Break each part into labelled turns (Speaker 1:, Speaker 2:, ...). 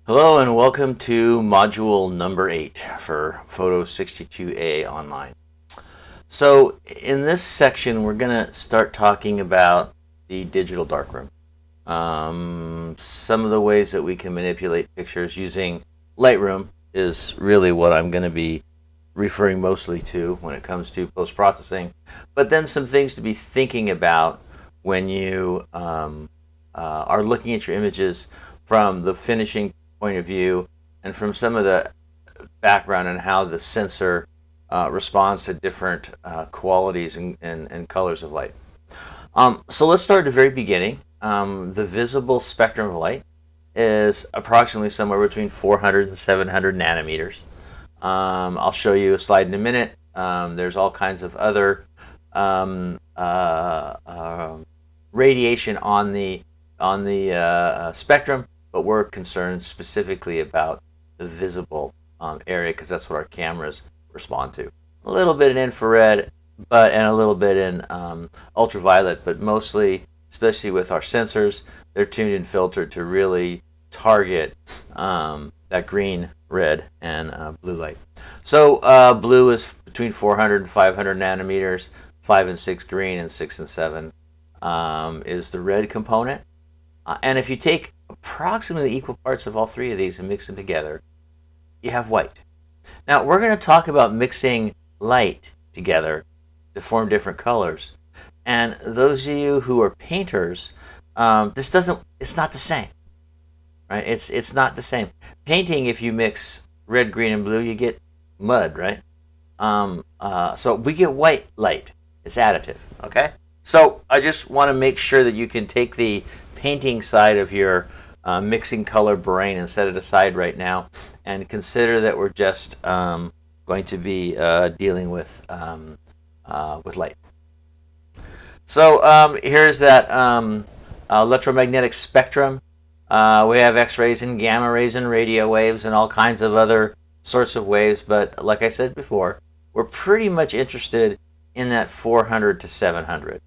Speaker 1: Hello and welcome to module number 8 for Photo 62A online. So in this section we're going to start talking about the Digital Darkroom. Some of the ways that we can manipulate pictures using Lightroom is really what I'm going to be referring mostly to when it comes to post-processing, but then some things to be thinking about when you are looking at your images from the finishing point of view and from some of the background and how the sensor responds to different qualities and colors of light. So let's start at the very beginning. The visible spectrum of light is approximately somewhere between 400 and 700 nanometers. I'll show you a slide in a minute. There's all kinds of other radiation on the spectrum, but we're concerned specifically about the visible area because that's what our cameras respond to. A little bit in infrared, and a little bit in ultraviolet, but mostly, especially with our sensors, they're tuned and filtered to really target that green, red, and blue light. So blue is between 400 and 500 nanometers, 5 and 6 green, and 6 and 7 is the red component. And if you take approximately equal parts of all three of these and mix them together, you have white. Now we're going to talk about mixing light together to form different colors. And those of you who are painters, it's not the same, right? It's not the same. Painting, if you mix red, green, and blue, you get mud, right? So we get white light. It's additive, okay? So I just want to make sure that you can take the painting side of your mixing color brain and set it aside right now and consider that we're just going to be dealing with light. So here's that electromagnetic spectrum. We have X-rays and gamma rays and radio waves and all kinds of other sorts of waves, but like I said before, we're pretty much interested in that 400 to 700.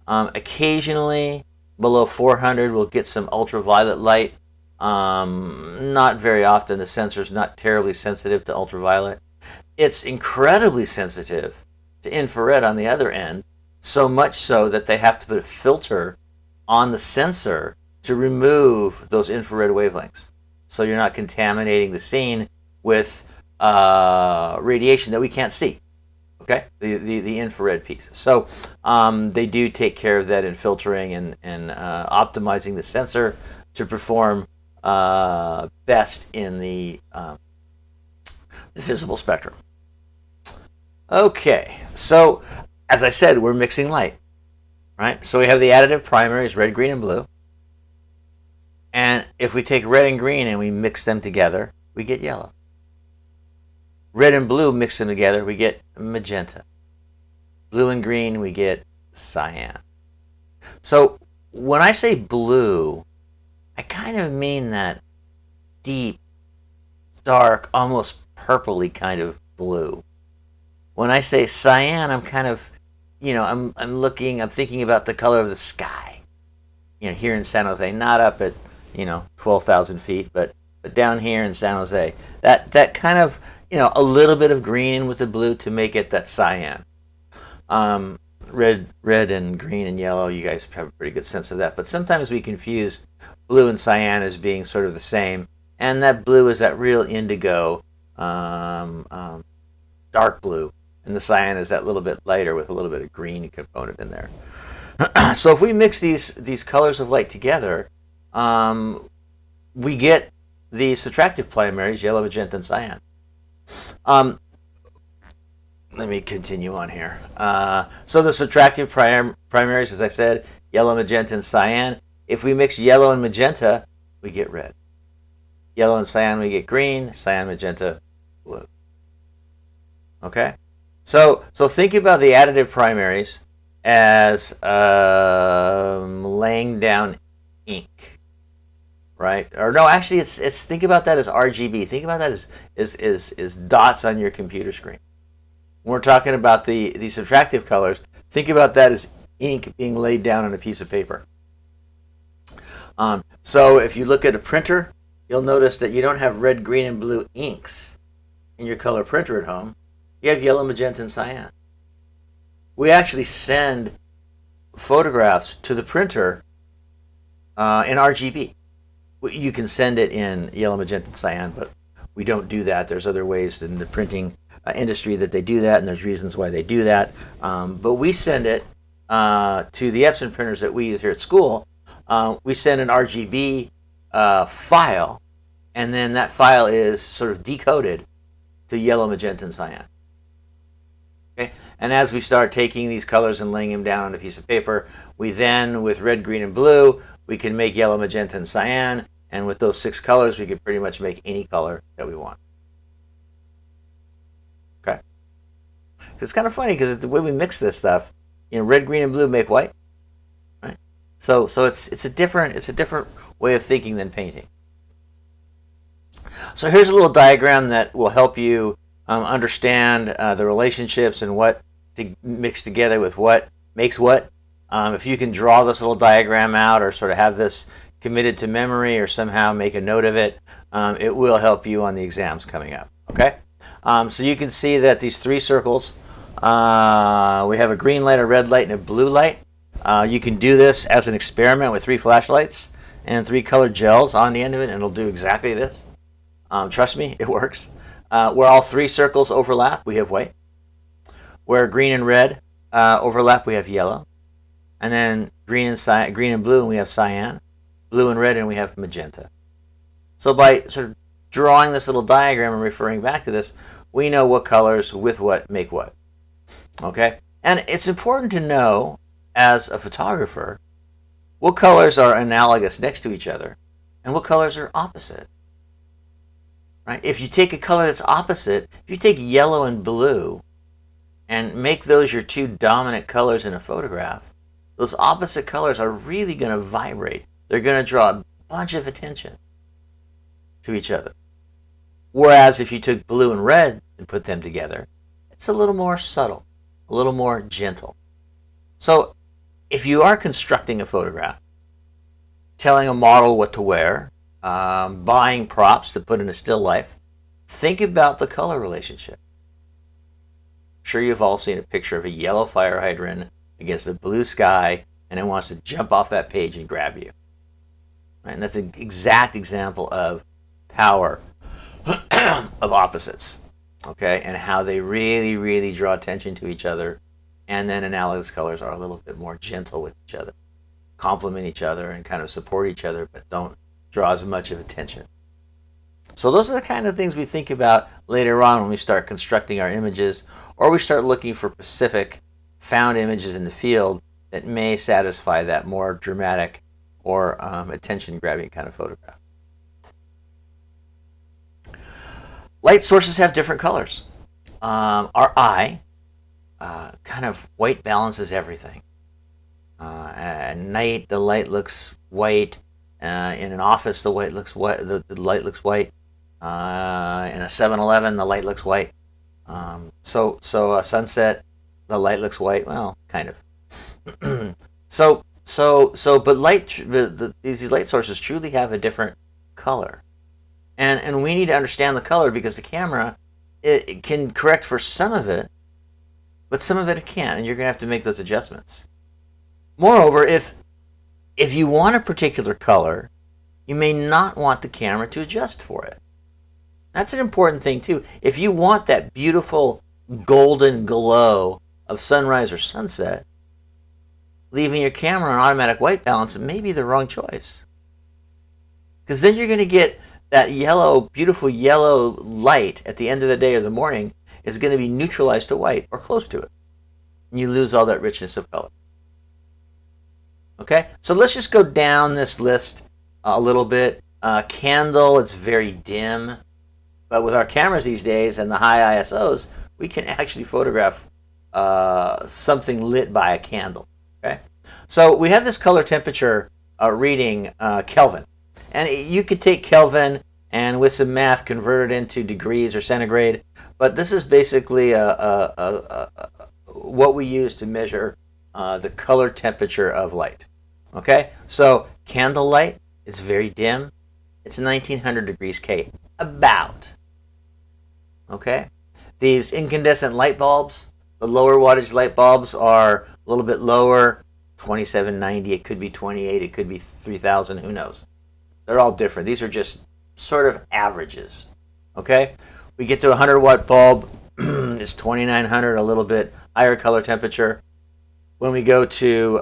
Speaker 1: Occasionally below 400 we'll get some ultraviolet light. Not very often. The sensor's not terribly sensitive to ultraviolet. It's incredibly sensitive to infrared on the other end, so much so that they have to put a filter on the sensor to remove those infrared wavelengths, so you're not contaminating the scene with radiation that we can't see. Okay, the infrared piece. So they do take care of that in filtering and optimizing the sensor to perform best in the visible spectrum. Okay, so as I said, we're mixing light, right? So we have the additive primaries, red, green, and blue. And if we take red and green and we mix them together, we get yellow. Red and blue, mix them together, we get magenta. Blue and green, we get cyan. So when I say blue, I kind of mean that deep, dark, almost purpley kind of blue. When I say cyan, I'm kind of, I'm thinking about the color of the sky. Here in San Jose, not up at, 12,000 feet, but down here in San Jose, that kind of, a little bit of green with the blue to make it that cyan. Red and green and yellow, you guys have a pretty good sense of that. But sometimes we confuse blue and cyan as being sort of the same. And that blue is that real indigo, dark blue. And the cyan is that little bit lighter with a little bit of green component in there. So if we mix these colors of light together, we get the subtractive primaries, yellow, magenta, and cyan. Let me continue on here. So the subtractive primaries, as I said, yellow, magenta, and cyan. If we mix yellow and magenta, we get red. Yellow and cyan, we get green. Cyan, magenta, blue. Okay? So think about the additive primaries as laying down ink, right? Or no, actually, it's think about that as RGB. Think about that as dots on your computer screen. When we're talking about the subtractive colors, think about that as ink being laid down on a piece of paper. So if you look at a printer, you'll notice that you don't have red, green, and blue inks in your color printer at home. You have yellow, magenta, and cyan. We actually send photographs to the printer in RGB. You can send it in yellow, magenta, and cyan, but we don't do that. There's other ways in the printing industry that they do that, and there's reasons why they do that. But we send it to the Epson printers that we use here at school. We send an RGB file, and then that file is sort of decoded to yellow, magenta, and cyan. Okay? And as we start taking these colors and laying them down on a piece of paper, we then, with red, green, and blue, we can make yellow, magenta, and cyan. And with those 6 colors, we can pretty much make any color that we want. Okay? It's kind of funny because the way we mix this stuff, red, green, and blue make white, right? So it's a different way of thinking than painting. So here's a little diagram that will help you understand the relationships and what to mix together with what makes what. If you can draw this little diagram out or sort of have this committed to memory or somehow make a note of it, it will help you on the exams coming up. Okay? So you can see that these 3 circles, we have a green light, a red light, and a blue light. You can do this as an experiment with 3 flashlights and 3 colored gels on the end of it, and it'll do exactly this. Trust me, it works. Where all 3 circles overlap, we have white. Where green and red overlap, we have yellow. And then green and blue, and we have cyan. Blue and red, and we have magenta. So by sort of drawing this little diagram and referring back to this, we know what colors with what make what. Okay? And it's important to know, as a photographer, what colors are analogous next to each other and what colors are opposite. Right? If you take a color that's opposite, if you take yellow and blue and make those your 2 dominant colors in a photograph, those opposite colors are really going to vibrate. They're going to draw a bunch of attention to each other. Whereas if you took blue and red and put them together, it's a little more subtle, a little more gentle. So if you are constructing a photograph, telling a model what to wear, buying props to put in a still life, think about the color relationship. I'm sure you've all seen a picture of a yellow fire hydrant against a blue sky, and it wants to jump off that page and grab you. Right? And that's an exact example of power of opposites, okay, and how they really, really draw attention to each other. And then analogous colors are a little bit more gentle with each other, complement each other, and kind of support each other, but don't draw as much of attention. So those are the kind of things we think about later on when we start constructing our images, or we start looking for specific found images in the field that may satisfy that more dramatic or attention-grabbing kind of photograph. Light sources have different colors. Our eye kind of white balances everything. At night, the light looks white. In an office, the light looks white. The light looks white. In a 7-Eleven, the light looks white. So a sunset, the light looks white. Well, kind of. But these light sources truly have a different color, and we need to understand the color because the camera it can correct for some of it, but some of it can't, and you're going to have to make those adjustments. Moreover, if you want a particular color, you may not want the camera to adjust for it. That's an important thing too. If you want that beautiful golden glow of sunrise or sunset, leaving your camera on automatic white balance may be the wrong choice. Because then you're going to get that yellow, beautiful yellow light at the end of the day or the morning is going to be neutralized to white or close to it. And you lose all that richness of color. Okay, so let's just go down this list a little bit. Candle, it's very dim. But with our cameras these days and the high ISOs, we can actually photograph something lit by a candle. Okay, so we have this color temperature reading Kelvin, and you could take Kelvin and with some math convert it into degrees or centigrade. But this is basically what we use to measure the color temperature of light. Okay, so candlelight is very dim. it's 1900 degrees K, about. Okay? These incandescent light bulbs, the lower wattage light bulbs are a little bit lower, 2790, it could be 28, it could be 3000, who knows? They're all different. These are just sort of averages. Okay? We get to a 100 watt bulb, it's 2900, a little bit higher color temperature. When we go to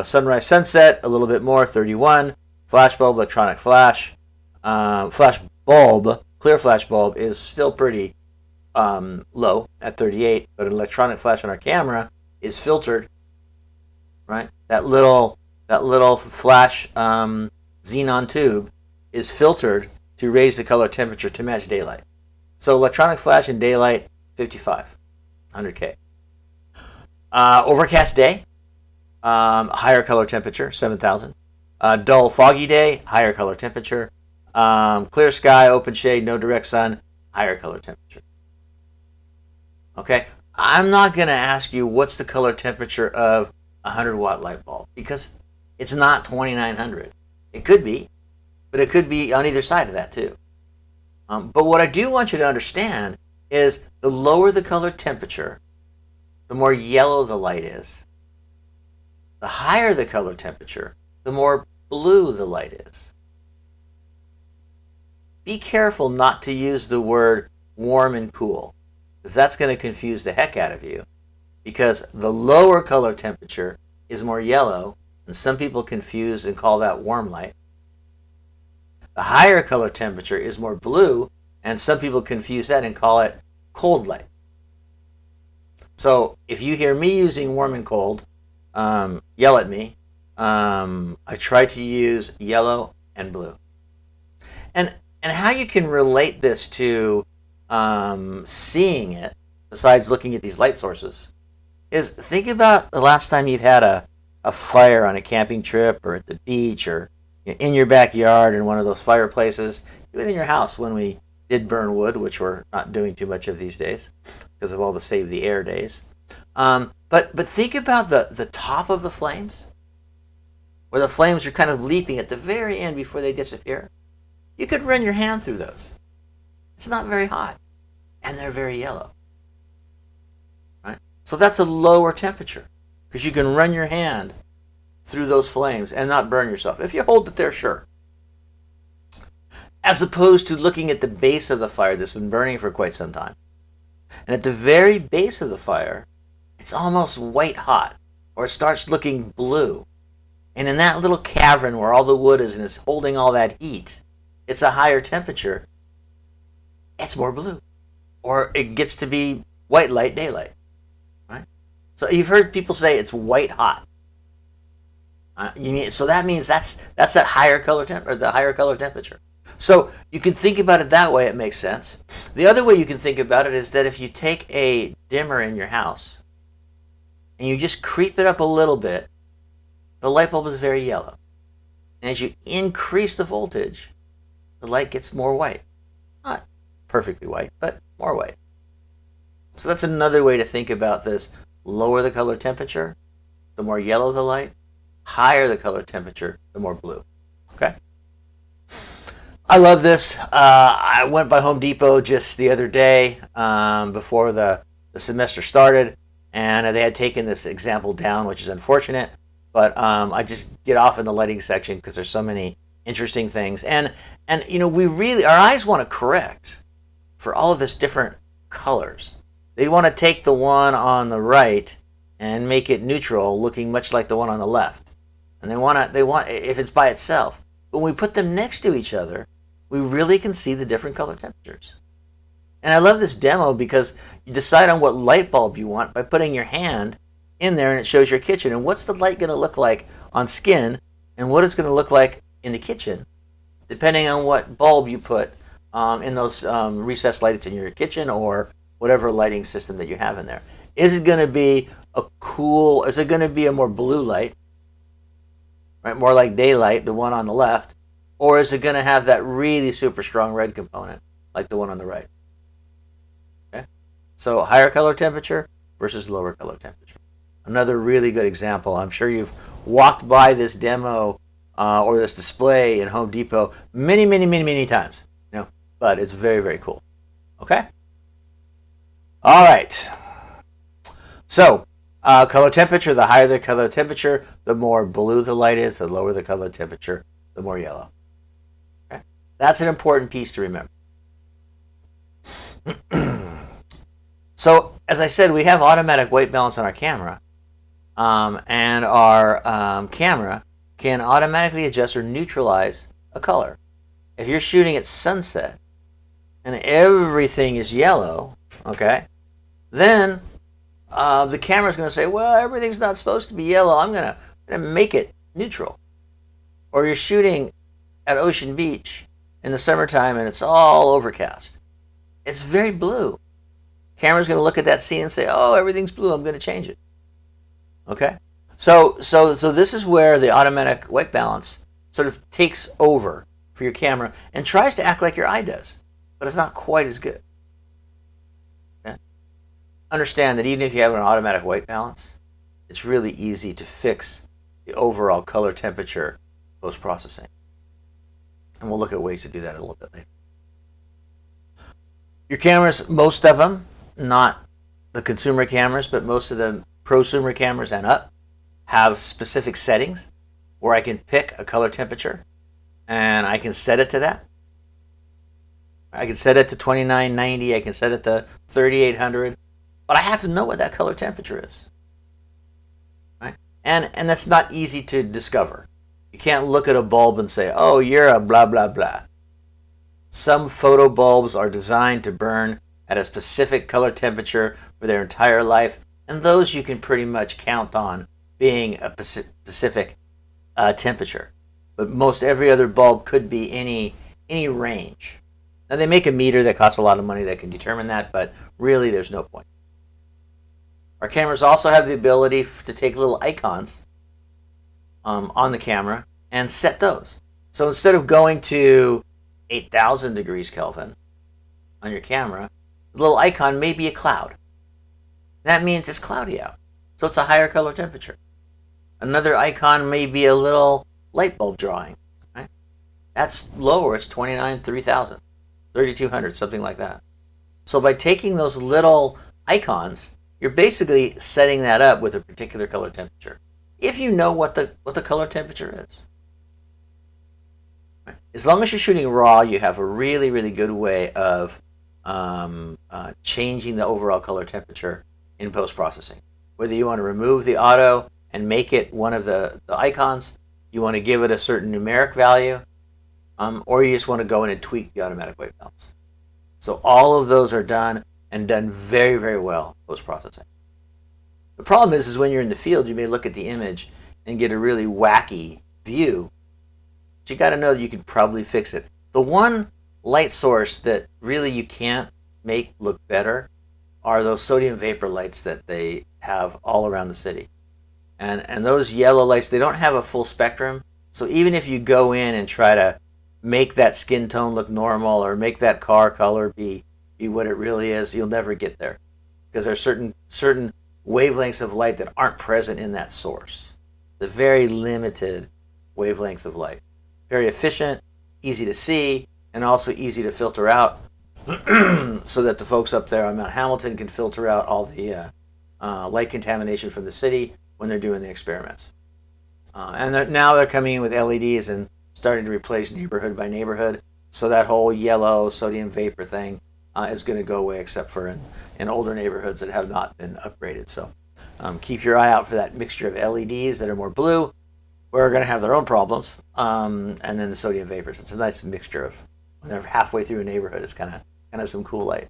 Speaker 1: sunrise sunset, a little bit more, 31. Flash bulb, electronic flash. Flash bulb, clear flash bulb is still pretty low at 38, but an electronic flash on our camera is filtered, right? That little flash xenon tube is filtered to raise the color temperature to match daylight. So electronic flash in daylight, 55, 100K. Overcast day, higher color temperature, 7,000. Dull, foggy day, higher color temperature. Clear sky, open shade, no direct sun, higher color temperature. Okay, I'm not going to ask you what's the color temperature of a 100 watt light bulb because it's not 2900. It could be, but it could be on either side of that too. But what I do want you to understand is the lower the color temperature, the more yellow the light is. The higher the color temperature, the more blue the light is. Be careful not to use the word warm and cool, because that's going to confuse the heck out of you. Because the lower color temperature is more yellow, and some people confuse and call that warm light. The higher color temperature is more blue, and some people confuse that and call it cold light. So if you hear me using warm and cold, yell at me. I try to use yellow and blue. And how you can relate this to seeing it, besides looking at these light sources, is think about the last time you've had a fire on a camping trip or at the beach or in your backyard in one of those fireplaces, even in your house when we did burn wood, which we're not doing too much of these days because of all the save the air days. But think about the top of the flames, where the flames are kind of leaping at the very end before they disappear. You could run your hand through those. It's not very hot, and they're very yellow. Right? So that's a lower temperature because you can run your hand through those flames and not burn yourself. If you hold it there, sure. As opposed to looking at the base of the fire that's been burning for quite some time. And at the very base of the fire, it's almost white hot, or it starts looking blue. And in that little cavern where all the wood is and is holding all that heat, it's a higher temperature. It's more blue. Or it gets to be white light, daylight. Right? So you've heard people say it's white hot. So that means that's that higher color the higher color temperature. So you can think about it that way, it makes sense. The other way you can think about it is that if you take a dimmer in your house and you just creep it up a little bit, the light bulb is very yellow. And as you increase the voltage, the light gets more white. Not perfectly white, but more white. So that's another way to think about this. Lower the color temperature, the more yellow the light. Higher the color temperature, the more blue. Okay? I love this. I went by Home Depot just the other day before the semester started, and they had taken this example down, which is unfortunate. But I just get off in the lighting section because there's so many interesting things. And we really, our eyes want to correct for all of this different colors. They want to take the one on the right and make it neutral, looking much like the one on the left. And they want if it's by itself. But when we put them next to each other, we really can see the different color temperatures. And I love this demo because you decide on what light bulb you want by putting your hand in there and it shows your kitchen. And what's the light going to look like on skin and what it's going to look like in the kitchen, depending on what bulb you put in those recessed lights in your kitchen or whatever lighting system that you have in there. Is it going to be is it going to be a more blue light, right? More like daylight, the one on the left, or is it going to have that really super strong red component like the one on the right? Okay? So higher color temperature versus lower color temperature. Another really good example. I'm sure you've walked by this demo or this display in Home Depot many times. But it's very, very cool. Okay? All right. So, color temperature, the higher the color temperature, the more blue the light is, the lower the color temperature, the more yellow. Okay? That's an important piece to remember. So, as I said, we have automatic white balance on our camera, and our camera can automatically adjust or neutralize a color. If you're shooting at sunset and everything is yellow, okay, then the camera's going to say, well, everything's not supposed to be yellow. I'm going to make it neutral. Or you're shooting at Ocean Beach in the summertime and it's all overcast. It's very blue. Camera's going to look at that scene and say, oh, everything's blue. I'm going to change it. Okay? So this is where the automatic white balance sort of takes over for your camera and tries to act like your eye does, but it's not quite as good. Okay? Understand that even if you have an automatic white balance, it's really easy to fix the overall color temperature post-processing. And we'll look at ways to do that a little bit later. Your cameras, most of them, not the consumer cameras, but most of the prosumer cameras and up, have specific settings where I can pick a color temperature and I can set it to that. I can set it to 2990, I can set it to 3800, but I have to know what that color temperature is. Right? And that's not easy to discover. You can't look at a bulb and say, oh, you're a blah, blah, blah. Some photo bulbs are designed to burn at a specific color temperature for their entire life, and those you can pretty much count on being a specific temperature. But most every other bulb could be any range. Now they make a meter that costs a lot of money that can determine that, but really there's no point. Our cameras also have the ability to take little icons on the camera and set those. So instead of going to 8,000 degrees Kelvin on your camera, the little icon may be a cloud. That means it's cloudy out, so it's a higher color temperature. Another icon may be a little light bulb drawing. Right? That's lower, it's 3000, 3200, something like that. So by taking those little icons, you're basically setting that up with a particular color temperature, if you know what the color temperature is. Right? As long as you're shooting raw, you have a really, really good way of changing the overall color temperature in post-processing. Whether you want to remove the auto and make it one of the icons, you want to give it a certain numeric value, or you just want to go in and tweak the automatic white balance. So all of those are done and done very, very well post-processing. The problem is when you're in the field, you may look at the image and get a really wacky view, but you got to know that you can probably fix it. The one light source that really you can't make look better are those sodium vapor lights that they have all around the city. And those yellow lights, they don't have a full spectrum. So even if you go in and try to make that skin tone look normal or make that car color be what it really is, you'll never get there. Because there are certain wavelengths of light that aren't present in that source. The very limited wavelength of light. Very efficient, easy to see, and also easy to filter out so that the folks up there on Mount Hamilton can filter out all the light contamination from the city when they're doing the experiments. And now they're coming in with LEDs and starting to replace neighborhood by neighborhood. So that whole yellow sodium vapor thing is going to go away, except for in older neighborhoods that have not been upgraded. So keep your eye out for that mixture of LEDs that are more blue, where are going to have their own problems, and then the sodium vapors. It's a nice mixture of when they're halfway through a neighborhood. It's kind of some cool light.